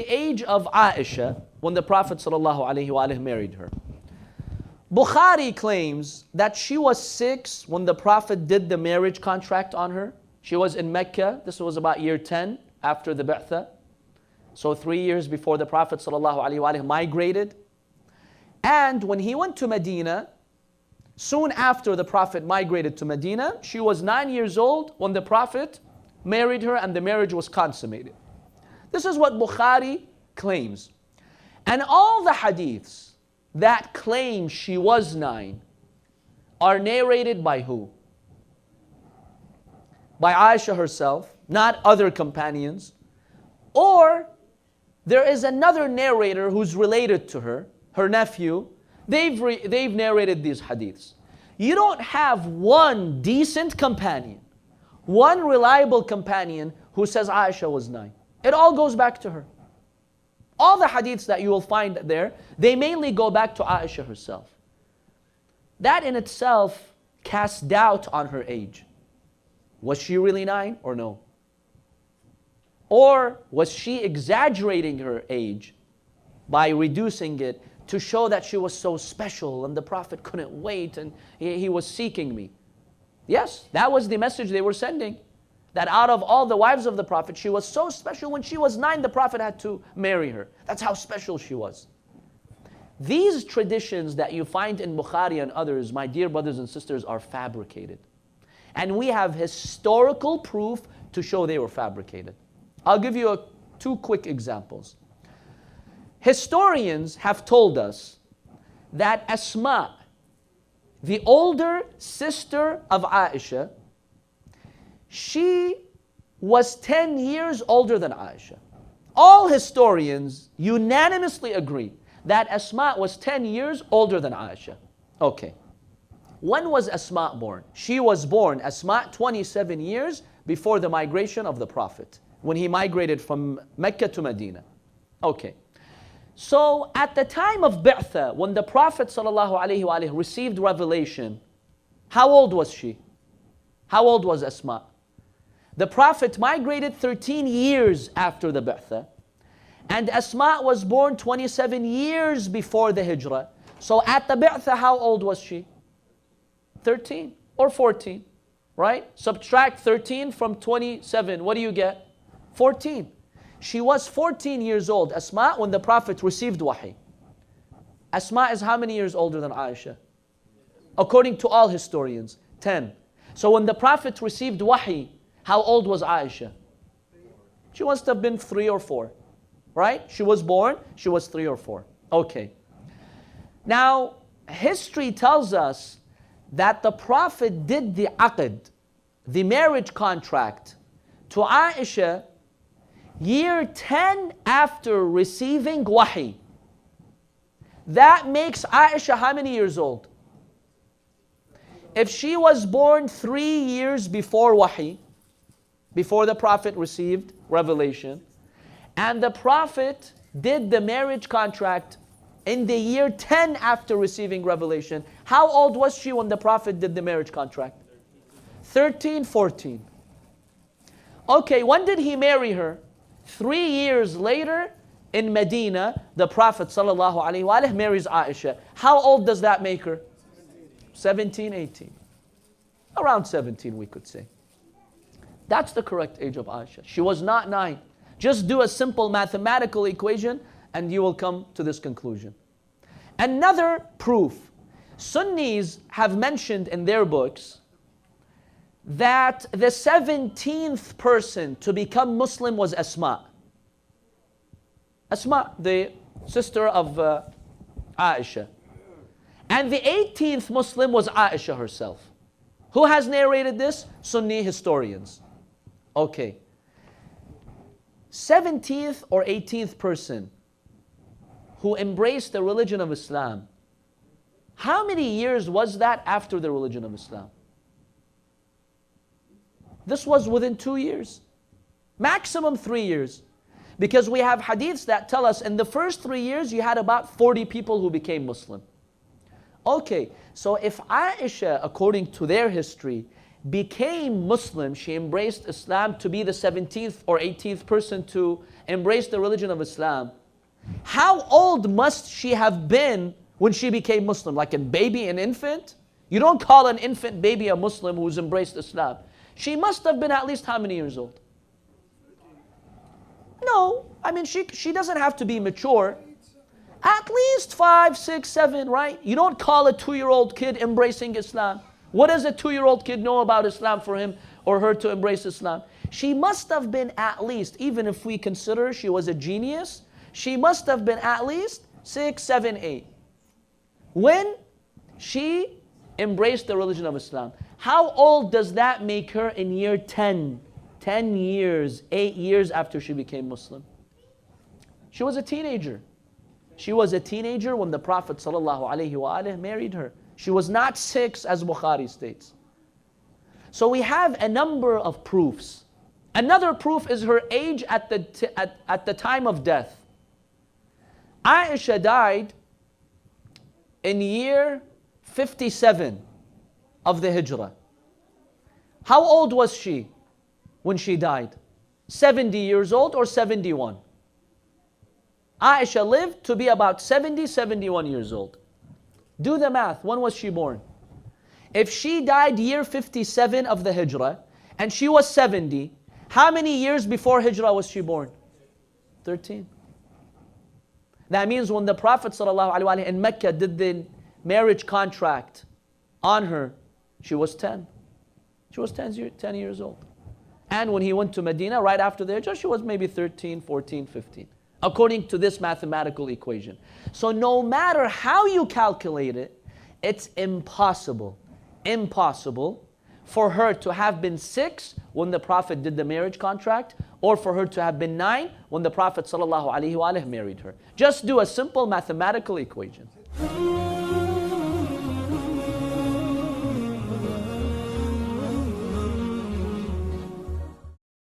the age of Aisha when the Prophet ﷺ married her. Bukhari claims that she was 6 when the Prophet did the marriage contract on her. She was in Mecca. This was about year 10 after the Ba'tha. So 3 years before the Prophet ﷺ migrated. And when he went to Medina, soon after the Prophet migrated to Medina, she was 9 years old when the Prophet married her and the marriage was consummated. This is what Bukhari claims. And all the hadiths that claim she was 9 are narrated by who? By Aisha herself, not other companions. Or there is another narrator who's related to her, her nephew. They've narrated these hadiths. You don't have one decent companion, one reliable companion who says Aisha was 9. It all goes back to her. All the hadiths that you will find there, they mainly go back to Aisha herself. That in itself casts doubt on her age. Was she really 9 or no? Or was she exaggerating her age by reducing it to show that she was so special and the Prophet couldn't wait and he was seeking me? Yes, that was the message they were sending. That out of all the wives of the Prophet, she was so special. When she was 9, the Prophet had to marry her. That's how special she was. These traditions that you find in Bukhari and others, my dear brothers and sisters, are fabricated. And we have historical proof to show they were fabricated. I'll give you 2 quick examples. Historians have told us that Asma, the older sister of Aisha, she was 10 years older than Aisha. All historians unanimously agree that Asma was 10 years older than Aisha. Okay. When was Asma born? She was born, Asma, 27 years before the migration of the Prophet, when he migrated from Mecca to Medina. Okay. So at the time of Ba'tha, when the Prophet ﷺ received revelation, how old was she? How old was Asma? The Prophet migrated 13 years after the Ba'tha, and Asma was born 27 years before the Hijrah. So at the Ba'tha, how old was she? 13 or 14, right? Subtract 13 from 27, what do you get? 14. She was 14 years old, Asma, when the Prophet received wahi. Asma is how many years older than Aisha? According to all historians, 10. So when the Prophet received wahi, how old was Aisha? She must have been 3 or 4, right? She was born, she was 3 or 4. Okay. Now, history tells us that the Prophet did the aqd, the marriage contract, to Aisha year 10 after receiving wahi. That makes Aisha how many years old? If she was born 3 years before wahi, before the Prophet received revelation, and the Prophet did the marriage contract in the year 10 after receiving revelation, how old was she when the Prophet did the marriage contract? 13, 14. Okay, when did he marry her? 3 years later in Medina, the Prophet ﷺ marries Aisha. How old does that make her? 17, 18. Around 17 we could say. That's the correct age of Aisha. She was not 9. Just do a simple mathematical equation and you will come to this conclusion. Another proof. Sunnis have mentioned in their books that the 17th person to become Muslim was Asma. Asma, the sister of Aisha. And the 18th Muslim was Aisha herself. Who has narrated this? Sunni historians. Okay. 17th or 18th person who embraced the religion of Islam. How many years was that after the religion of Islam? This was within 2 years. Maximum 3 years. Because we have hadiths that tell us in the first 3 years you had about 40 people who became Muslim. Okay, so if Aisha, according to their history, became Muslim, she embraced Islam to be the 17th or 18th person to embrace the religion of Islam, how old must she have been when she became Muslim? Like a baby, an infant? You don't call an infant baby a Muslim who's embraced Islam. She must have been at least how many years old? No, I mean she doesn't have to be mature. At least 5, 6, 7, right? You don't call a 2-year-old kid embracing Islam. What does a 2-year-old kid know about Islam for him or her to embrace Islam? She must have been at least, even if we consider she was a genius, she must have been at least 6, 7, 8. When she embraced the religion of Islam. How old does that make her in year 10? 10 years, 8 years after she became Muslim. She was a teenager. She was a teenager when the Prophet ﷺ married her. She was not 6 as Bukhari states. So we have a number of proofs. Another proof is her age at the time of death. Aisha died in year 57 of the Hijrah. How old was she when she died? 70 years old or 71? Aisha lived to be about 70, 71 years old. Do the math. When was she born? If she died year 57 of the Hijrah and she was 70, how many years before Hijrah was she born? 13. That means when the Prophet ﷺ in Mecca did the marriage contract on her, she was 10. She was 10 years old. And when he went to Medina right after the Hijrah, she was maybe 13, 14, 15. According to this mathematical equation. So no matter how you calculate it, it's impossible for her to have been 6 when the Prophet did the marriage contract, or for her to have been 9 when the Prophet ﷺ married her. Just do a simple mathematical equation.